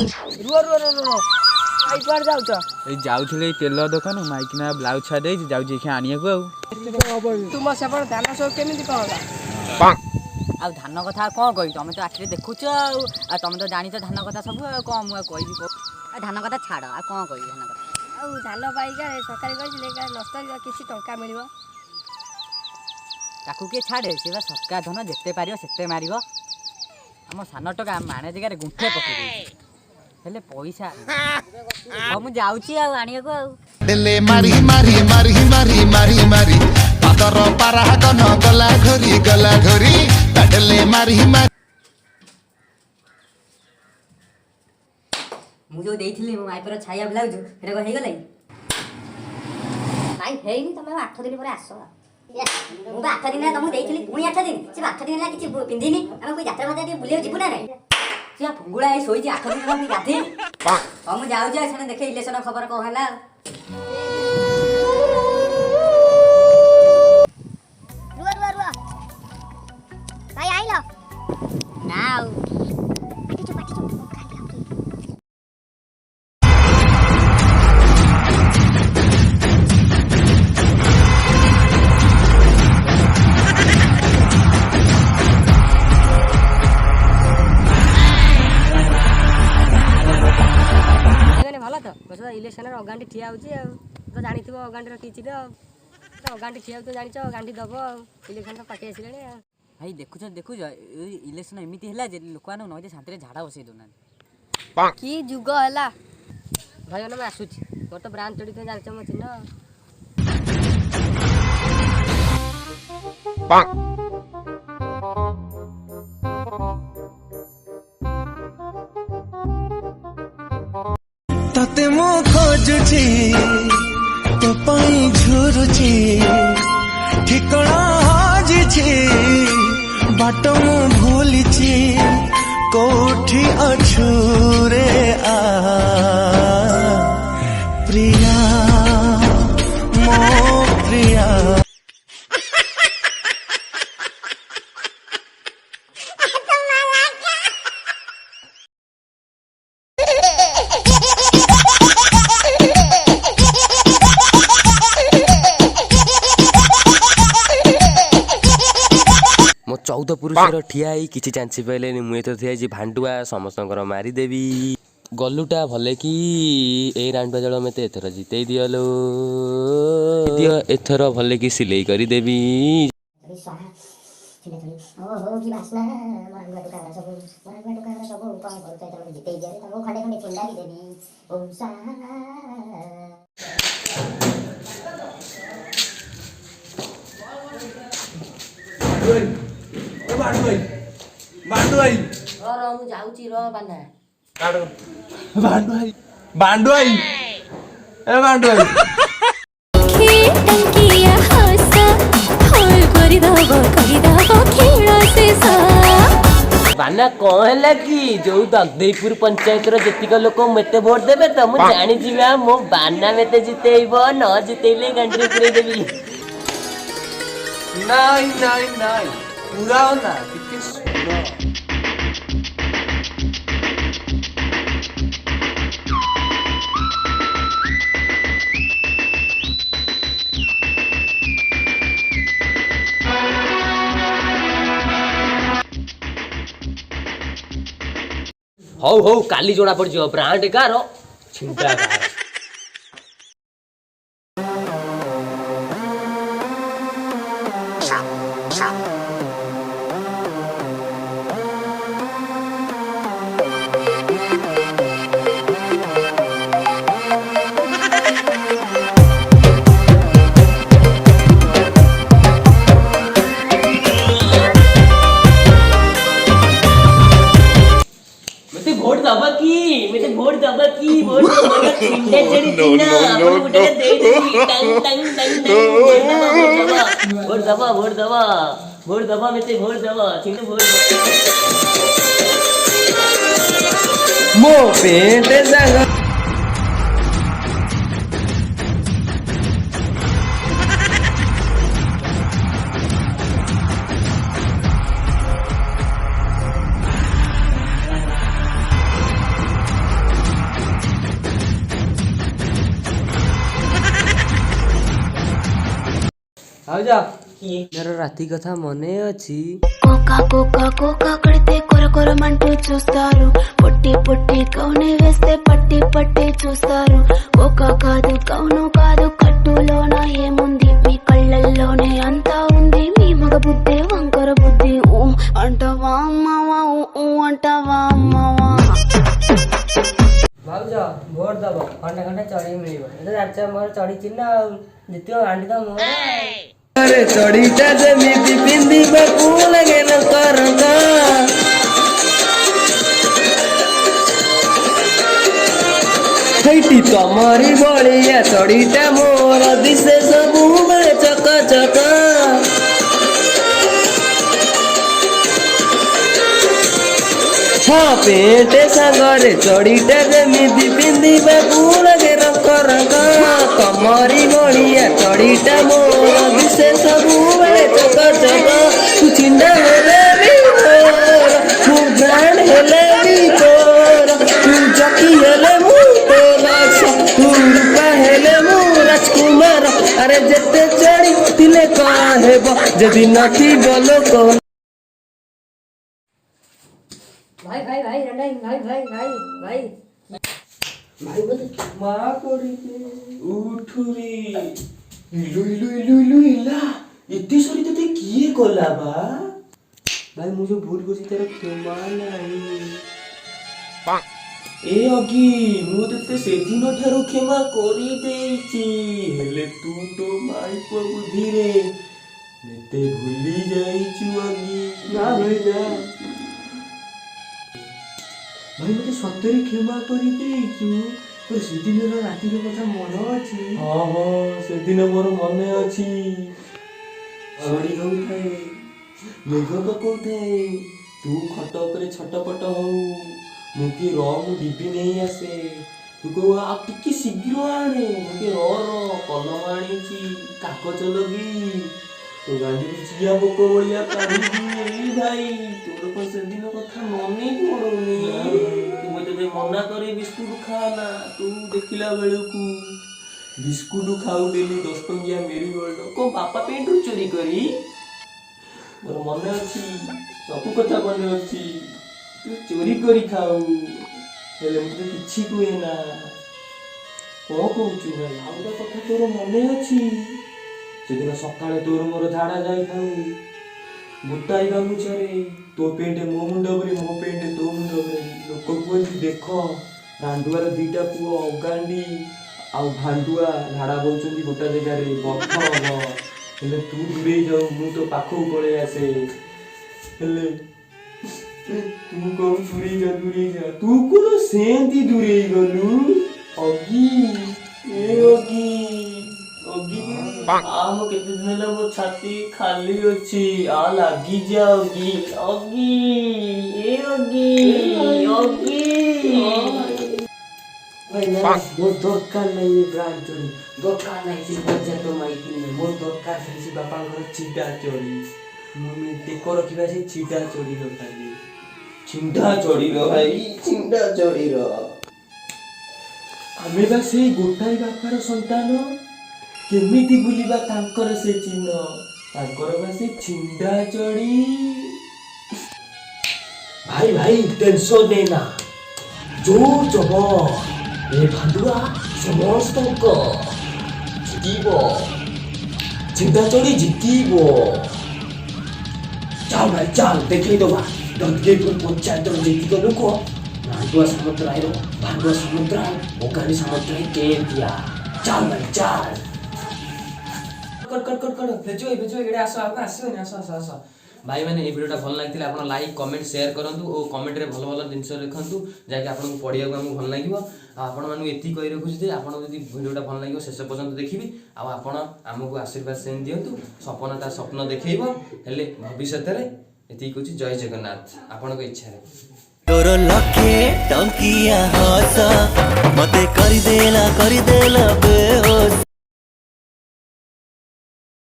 रुआ रुआ रुआ रुआ आई कुआड़ जाउछ ए जाउथले तेल दुकान माइकिना ब्लाउज छा दे जाउछ एखे आनियाको तुम सेपट धान सब केमिति कहला आ धान कथा कौन कही तुम तो आखिर देखुच आ तुम तो जानी धान कथा सब कौन मुझे कहबी धान कथा छाड़ आ कौन कही धान कथा आ धान पाइका सरकारी कहिले नष्ट किसी टंका मिलिबो ताकू किए छाड़े सी सरकार धन जिते पार से मार आम सान टका माणे जगह गुंठे पकड़ हेले पैसा हाँ मुझे जाऊँगी डेले मारी मारी मारी मारी मारी मारी पातर पारा गन गला घोरी डेले मारी मारी मुझे जो देइथिली मो माइपर छाया ब्लाउज एटा को हेगलै भाई हेइनी तमे 8 दिन पर आसो मु 8 दिन तुमको देइथिली पुणी 8 दिन से 8 दिन ला किछि पिंधिनी हम कोई यात्रा मते बुलियो जिबु ना रे सिया फुंगुड़ा ए सोई 8 दिन हम गाथि हम जाउ जा सने देखे इलेक्शन खबर को हला रुआ रुआ रुआ भाई आइलो नाउ पाटी चुप इलेक्शन अगांटी ठिया होची तो जानी थो अगांटी टीची तो अगांटी ठिया तो जानी अगांटी दब इलेक्शन तो पाके आसिले भाई देखुछ देखुछ इलेक्शन एमिति हैला जे लोकानो नय शांति झाड़ा बसै दोना की जुग हैला भाई मैं आसुची मोर तो ब्रांच चढ़ी तो जानि म चिन्ह तते मो खोजुची तो पाई झुरुची ठिकଣା हाजिची बाट मु भूलिची कोठी अछु रे आ प्रिया मो प्रिया मो 14 पुरुषर ठिया किसी चांसी पाइले मुझे तो थिया भांडुआ समस्त मारिदेवी गलुटा भले कि ए रांडुआ जल मते एथर जिते दियलो दियो एथर भले कि सिलाई करदेवी ओहो की वासना मांगवा टुका सब कौन करते तब जिते दिया तब खंडे खंडे चिंडा की देवी ओम सा बांडू भाई रो मु जाउची रो बाना बांडू भाई ए बांडू भाई टंकिया हसा होल करि दबो खेल से सा बाना कौन है कि जो दगदेपुर पंचायत जेतिक लोक मते वोट देबे त मु जानि जिबा मो बाना मते जितेइबो न जितेइले गंडरी पुरे देबी नहीं पूरा ना टिके हौ काली जोड़ा पड़ जो ब्रांड कार चिंता कार वोट दबा की वोट चिंडे चढ़ी ना वोट दे दे टंग टंग टंग वोट दबा मेते वोट दबा चिंडे वोट मो पेट जगह ଭାଉଜ ମୋର ରାତି କଥା ମନେ ଅଛି। కోకా కోకా కోకా కడితే కొర కొర మంటూ చూస్తారు పొట్టి పొట్టి కౌని వేస్తే పట్టి పట్టి చూస్తారు కోకా కాదు కౌను కాదు కట్టులోన ఏముంది మీ కళ్ళల్లోనే అంతా ఉంది మీ మగ బుద్ధి వంకర బుద్ధి ఊ అంటావా అమ్మవా ఊ అంటావా అమ్మవా ଭାଉଜ ଭୋଟ ଦବ ଖଣ୍ଡେ ଖଣ୍ଡେ ଚଢ଼େଇ ମିଳିବ ଏବେ ଜାଣିଛ ମୋର ଚଢ଼ି ଚିହ୍ନ ଆଉ ଦ୍ୱିତୀୟ ହାଣ୍ଡି ତ ମୋର ଚଢିଟା ଯେମିତି ପିନ୍ଧିବାକୁ ଲାଗେ ରଙ୍କ ହେଇଟି ତମରି ଭଳିଆ ଚଢିଟା ମୋର ଦିଶେ ସବୁବେଳେ ଚକ ଚକ। ହଁ ପେଣ୍ଟ ସାଙ୍ଗରେ ଚଢିଟା ଯେମିତି ପିନ୍ଧିବାକୁ ଲାଗେ ରଙ୍କ ତମରି ଭଳିଆ ଚଢିଟା ମୋର ଦିଶେ ସବୁବେଳେ ଚକ ଚକ। ତୁ ଚିହ୍ନା ହେଲେ ବି ମୋର ତୁ ବ୍ରାଣ୍ଡ ହେଲେ ବି ତୋର ତୁ ଜକି ହେଲେ ମୁଁ ତୋର ତୁ ରୂପା ହେଲେ ମୁଁ ରାଜକୁମାର। ଆରେ ଯେତେ ଚଢିଥିଲେ କଣ ହେବ ଯଦି ନଥିବ ଲୋକ। ଭାଇ ଭାଇ ଭାଇ ରଣ୍ଡାଇ ଭାଇ ଭାଇ ଭାଇ ଭାଇ ଭାଇ ବୋଲେ ମା ପଡ଼ିଛି ଉଠୁରି ଇଲୁ ଇଲୁ ଇଲୁ ଇଲୁ ଇଲା ଏତେ ସରି ତତେ କିଏ କଲା ବା? ଭାଇ ମୁଁ ଯୋଉ ଭୁଲ କରିଛି ତାର କ୍ଷମା ନାହିଁ। ଏ ଅଗି ମୁଁ ତତେ ସେଦିନ ଠାରୁ କ୍ଷମା କରିଦେଇଛି ହେଲେ ତୁ ତୋ ମାଇପ ବୁଦ୍ଧିରେ ମତେ ଭୁଲି ଯାଇଛୁ ଅଗି। ନା ଭାଇ ନା ଭାଇ ମତେ ସତରେ କ୍ଷମା କରିଦେଇଛୁ। ତୋର ସେଦିନର ରାତିର କଥା ମନେ ଅଛି? ହଁ ହଁ ସେଦିନ ମୋର ମନେ ଅଛି। ସଡ଼ି ହଉଥାଏ ମେଘ ପକଉଥାଏ ତୁ ଖଟ ଉପରେ ଛଟପଟ ହଉ ମୁଁ କି ର ମୁଁ ଡିବି ନେଇ ଆସେ ତୁ କହୁ ଆଉ ଟିକେ ଶୀଘ୍ର ଆଣେ ମୁଁ କି କଲମ ଆଣିଛି କାଗଜ ଲଗେଇ ତୋ ଗାଣ୍ଡିରୁ ଚିଆ ପୋକ ଭଳିଆ କାଢିବି। ଭାଇ ତୋର କଣ ସେଦିନ କଥା ମନେ ପଡୁନି? ତୁ ମତେ ମନା କରି ବିସ୍କୁଟ ଖାନା ତୁ ଦେଖିଲା ବେଳକୁ ବିସ୍କୁଟ ଖାଉ ଡେଲି 10 ଟଙ୍କିଆ ମେରିଗୋଲ୍ଡ କଣ ବାପା ପେଣ୍ଟରୁ ଚୋରି କରି। ମୋର ମନେ ଅଛି ସବୁ କଥା ମନେ ଅଛି ତୁ ଚୋରି କରି ଖାଉ ହେଲେ ମୁଁ ତ କିଛି କୁହେ ନା। କଣ କହୁଛୁ ଭାଇ? ଆଉ ଗୋଟେ କଥା ତୋର ମନେ ଅଛି ସେଦିନ ସକାଳେ ତୋର ମୋର ଝାଡ଼ା ଯାଇଥାଉ ଗୋଟାଏ ଗାମୁଛାରେ ତୋ ପେଣ୍ଟ ମୋ ମୁଣ୍ଡ ଉପରେ ମୋ ପେଣ୍ଟ ତୋ ମୁଣ୍ଡ ଉପରେ ଲୋକ କୁହନ୍ତି ଦେଖ ରାଣ୍ଡୁଆର ଦିଟା ପୁଅ ଅଗାଣ୍ଡି ଆଉ ଭାଣ୍ଡୁଆ ଝାଡ଼ା ବୋହୁଛନ୍ତି ଗୋଟା ଜାଗାରେ ବଥ ହବ ହେଲେ ତୁ ଦୂରେଇ ଯାଉ ମୁଁ ତୋ ପାଖକୁ ପଳେଇ ଆସେ ହେଲେ ତୁ କଣ ଦୂରେଇ ଯା ତୁ କଣ ସେମିତି ଦୂରେଇ ଗଲୁ ଅଗି ଏ ଅଗି ଅଗି ଆମ କେତେ ଦିନ ହେଲା ମୋ ଛାତି ଖାଲି ଅଛି ଆ ଲାଗିଯା ଅଗି ଅଗି ଏ ଅଗି ଅଗି ମୋର ଦରକାର ନାହିଁ ଏ ବ୍ରାଣ୍ଡ ଚୋରି ଦରକାର ନାହିଁ ସେ ବଜାର ମାଇକି ମୋର ଦରକାର ନାହିଁ ସେ ବାପାଙ୍କର ଛିଣ୍ଡା ଚୋରି ମୁଁ ଟେକ ରଖିବା ସେ ଛିଣ୍ଡା ଚୋରିର ଖାଲି ଛିଣ୍ଡା ଚୋରିର ଭାଇ ଛିଣ୍ଡା ଚୋରିର। ଆମେ ବା ସେଇ ଗୋଟାଏ ବାପାର ସନ୍ତାନ କେମିତି ଭୁଲିବା ତାଙ୍କର ସେ ଚିହ୍ନ ତାଙ୍କର ବା ସେ ଛିଣ୍ଡା ଚୋରି। ଭାଇ ଭାଇ ଟେନସନ ନେନା ଯୋଉ ଜବ ଏ ଭାଣ୍ଡୁଆ ସମସ୍ତଙ୍କ ଜିତିବ ଛିଣ୍ଡା ଚୋରି ଜିତିବ। ଚାଲ ଭାଇ ଚାଲ ଦେଖେଇଦବା ଦଣ୍ଡଗିରିପୁର ପଞ୍ଚାୟତର ଯେତିକ ଲୋକ ଭାଣ୍ଡୁଆ ସାମନ୍ତରାୟର ଭାଣ୍ଡୁଆ ସାମନ୍ତରାୟ ଅଗାଣ୍ଡି ସାମନ୍ତରାୟ କେମିତିଆ। ଚାଲ ଭାଇ ଚାଲ ଆସିବନି ଆସ ଭାଇ ମାନେ এই ভিডিওটা ଭଲ ଲାଗିଥିଲା ଆପଣ ଲାଇକ୍ କମେଣ୍ଟ ସେୟାର କରନ୍ତୁ ଓ କମେଣ୍ଟରେ ଭଲ ଭଲ ଜିନିଷ ଲେଖନ୍ତୁ ଯାହାକି ଆପଣଙ୍କୁ ପଢ଼ିବାକୁ ଆମକୁ ଭଲ ଲାଗିବ। ଆଉ ଆପଣମାନଙ୍କୁ ଏତିକି କହି ରଖୁଛି ଯେ ଆପଣ ଯଦି ଭିଡ଼ିଓଟା ଭଲ ଲାଗିବ ଶେଷ ପର୍ଯ୍ୟନ୍ତ ଦେଖିବି ଆଉ ଆପଣ ଆମକୁ ଆଶୀର୍ବାଦ ସେମିତି ଦିଅନ୍ତୁ ସପନ ତା ସ୍ୱପ୍ନ ଦେଖେଇବ ହେଲେ ଭବିଷ୍ୟତରେ ଏତିକି କହୁଛି ଜୟ ଜଗନ୍ନାଥ ଆପଣଙ୍କ ଇଚ୍ଛାରେ। ତୋର ଲକ୍ଷେ ଟଙ୍କିଆ ହସ ମତେ କରିଦେଲା ବେହୋସ।